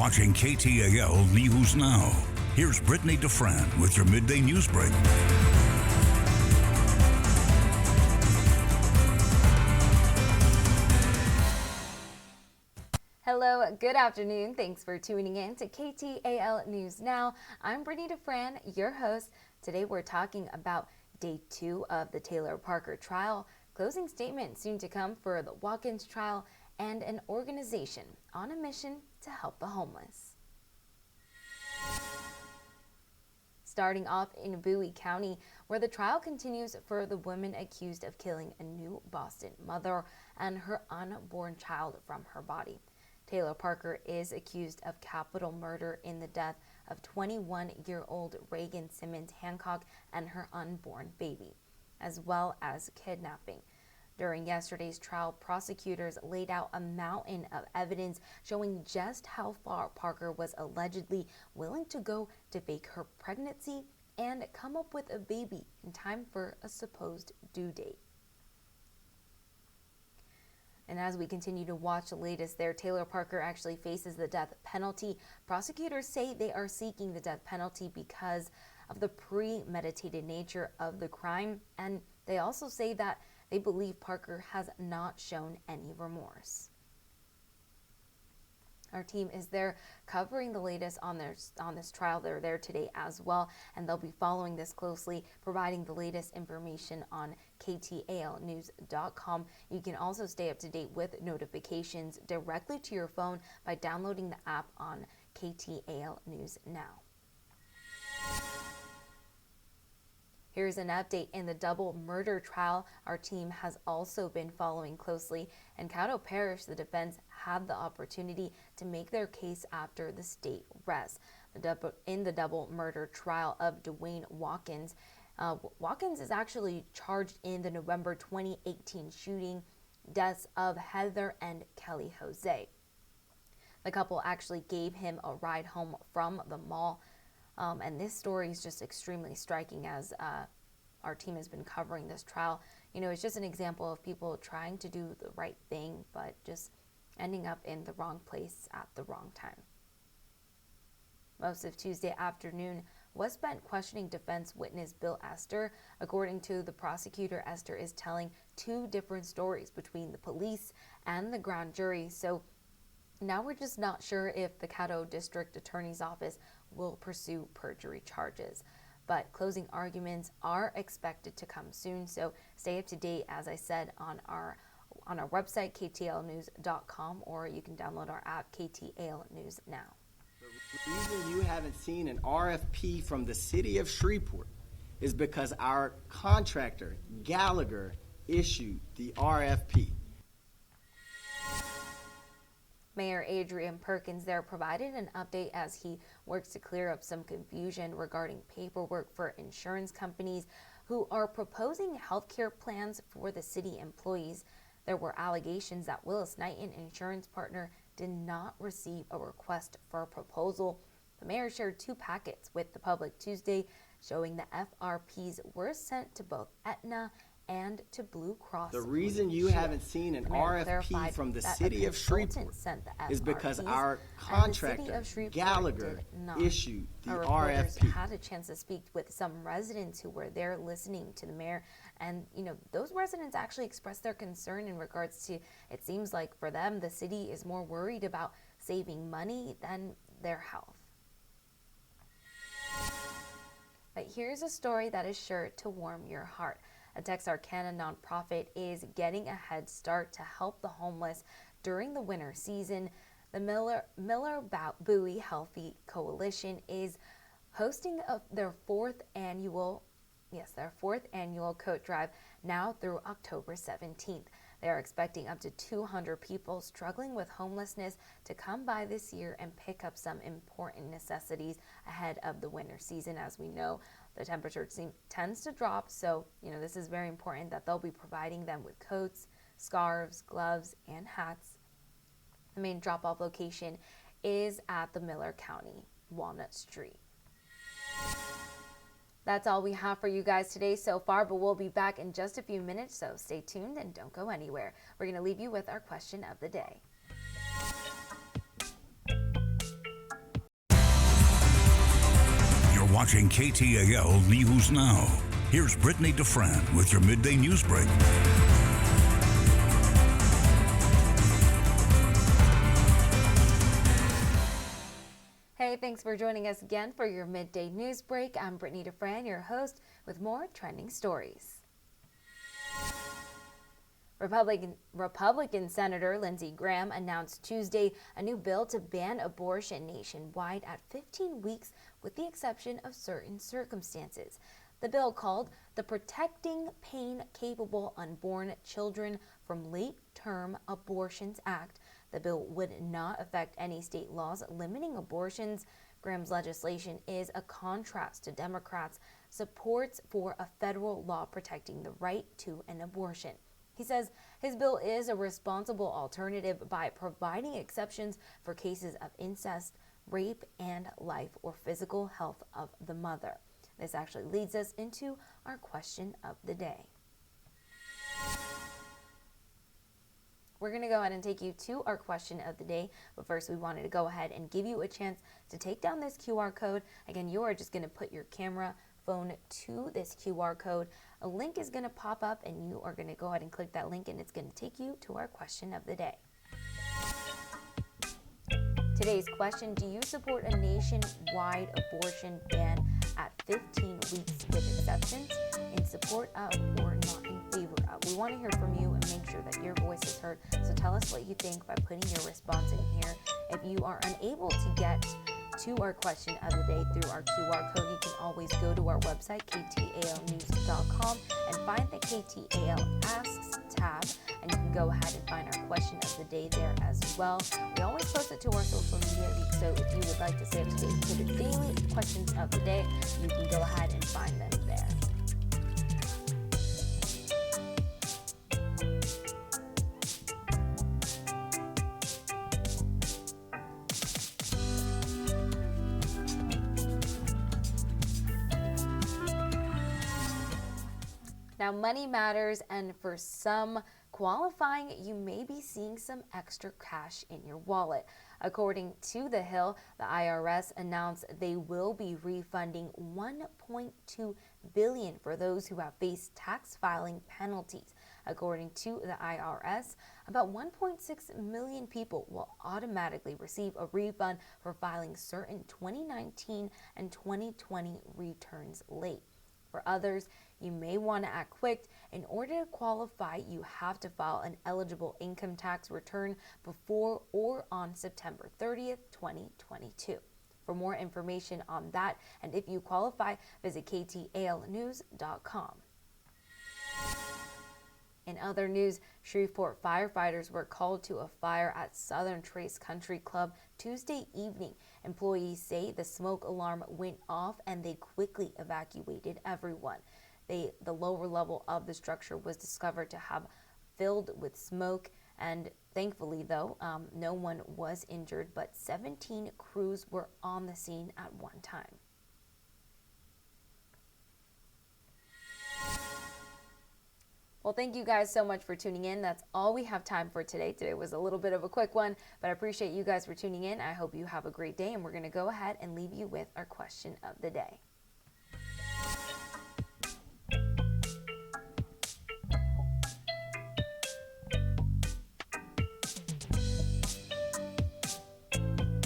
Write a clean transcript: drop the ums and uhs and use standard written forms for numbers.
watching KTAL News Now. Here's Brittany Defran with your midday news break. Hello, good afternoon. Thanks for tuning in to KTAL News Now. I'm Brittany Defran, your host. Today we're talking about day 2 of the Taylor Parker trial, closing statement soon to come for the Watkins trial, and an organization on a mission to help the homeless. Starting off in Bowie County, where the trial continues for the woman accused of killing a New Boston mother and her unborn child from her body. Taylor Parker is accused of capital murder in the death of 21-year-old Reagan Simmons Hancock and her unborn baby, as well as kidnapping. During yesterday's trial, prosecutors laid out a mountain of evidence showing just how far Parker was allegedly willing to go to fake her pregnancy and come up with a baby in time for a supposed due date. And as we continue to watch the latest there, Taylor Parker actually faces the death penalty. Prosecutors say they are seeking the death penalty because of the premeditated nature of the crime, and they also say that they believe Parker has not shown any remorse. Our team is there covering the latest on this trial. They're there today as well, and they'll be following this closely, providing the latest information on KTALnews.com. You can also stay up to date with notifications directly to your phone by downloading the app on KTAL News Now. Here's an update in the double murder trial our team has also been following closely. In Caddo Parish, the defense had the opportunity to make their case after the state rests. In the double murder trial of Dwayne Watkins, Watkins is actually charged in the November 2018 shooting deaths of Heather and Kelly Jose. The couple actually gave him a ride home from the mall. And this story is just extremely striking as our team has been covering this trial. You know, it's just an example of people trying to do the right thing, but just ending up in the wrong place at the wrong time. Most of Tuesday afternoon was spent questioning defense witness Bill Esther. According to the prosecutor, Esther is telling two different stories between the police and the grand jury. So now we're just not sure if the Caddo District Attorney's Office will pursue perjury charges. But closing arguments are expected to come soon, so stay up to date, as I said, on our website, KTALnews.com, or you can download our app, KTAL News Now. The reason you haven't seen an RFP from the city of Shreveport is because our contractor, Gallagher, issued the RFP. Mayor Adrian Perkins there provided an update as he works to clear up some confusion regarding paperwork for insurance companies who are proposing healthcare plans for the city employees. There were allegations that Willis Knighton insurance partner did not receive a request for a proposal. The mayor shared 2 packets with the public Tuesday showing the FRPs were sent to both Aetna and to Blue Cross. The reason you haven't seen an RFP from the city of Shreveport is because our contractor, Gallagher, issued the RFP. Had a chance to speak with some residents who were there listening to the mayor, and those residents actually expressed their concern in regards to, it seems like for them, the city is more worried about saving money than their health. But here's a story that is sure to warm your heart. A Texarkana nonprofit is getting a head start to help the homeless during the winter season. The Miller Bowie Healthy Coalition is hosting their fourth annual coat drive now through October 17th. They are expecting up to 200 people struggling with homelessness to come by this year and pick up some important necessities ahead of the winter season. As we know, the temperature tends to drop, so this is very important that they'll be providing them with coats, scarves, gloves, and hats. The main drop-off location is at the Miller County, Walnut Street. That's all we have for you guys today so far, but we'll be back in just a few minutes, so stay tuned and don't go anywhere. We're going to leave you with our question of the day. watching KTAL News Now. Here's Brittany Defran with your midday news break. Hey, thanks for joining us again for your midday news break. I'm Brittany Defran, your host, with more trending stories. Republican Senator Lindsey Graham announced Tuesday a new bill to ban abortion nationwide at 15 weeks with the exception of certain circumstances. The bill, called the Protecting Pain-Capable Unborn Children from Late-Term Abortions Act, the bill would not affect any state laws limiting abortions. Graham's legislation is a contrast to Democrats' support for a federal law protecting the right to an abortion. He says his bill is a responsible alternative by providing exceptions for cases of incest, rape, and life or physical health of the mother. This actually leads us into our question of the day. We're going to go ahead and take you to our question of the day, but first we wanted to go ahead and give you a chance to take down this QR code. Again, you are just going to put your phone to this QR code. A link is going to pop up and you are going to go ahead and click that link and it's going to take you to our question of the day. Today's question: do you support a nationwide abortion ban at 15 weeks with exceptions, in support of or not in favor of? We want to hear from you and make sure that your voice is heard. So tell us what you think by putting your response in here. If you are unable to get to our question of the day through our QR code, you can always go to our website, KTALnews.com, and find the KTAL Asks tab, and you can go ahead and find our question of the day there as well. We always post it to our social media, so if you would like to stay up to date to the daily questions of the day, you can go ahead and find them there. Now, money matters, and for some qualifying, you may be seeing some extra cash in your wallet. According to The Hill, the IRS announced they will be refunding $1.2 billion for those who have faced tax filing penalties. According to the IRS, about 1.6 million people will automatically receive a refund for filing certain 2019 and 2020 returns late. For others, you may want to act quick. In order to qualify, you have to file an eligible income tax return before or on September 30th, 2022. For more information on that, and if you qualify, visit KTALnews.com. In other news, Shreveport firefighters were called to a fire at Southern Trace Country Club Tuesday evening. Employees say the smoke alarm went off and they quickly evacuated everyone. The lower level of the structure was discovered to have filled with smoke, and thankfully, though, no one was injured, but 17 crews were on the scene at one time. Well, thank you guys so much for tuning in. That's all we have time for today. Today was a little bit of a quick one, but I appreciate you guys for tuning in. I hope you have a great day, and we're going to go ahead and leave you with our question of the day.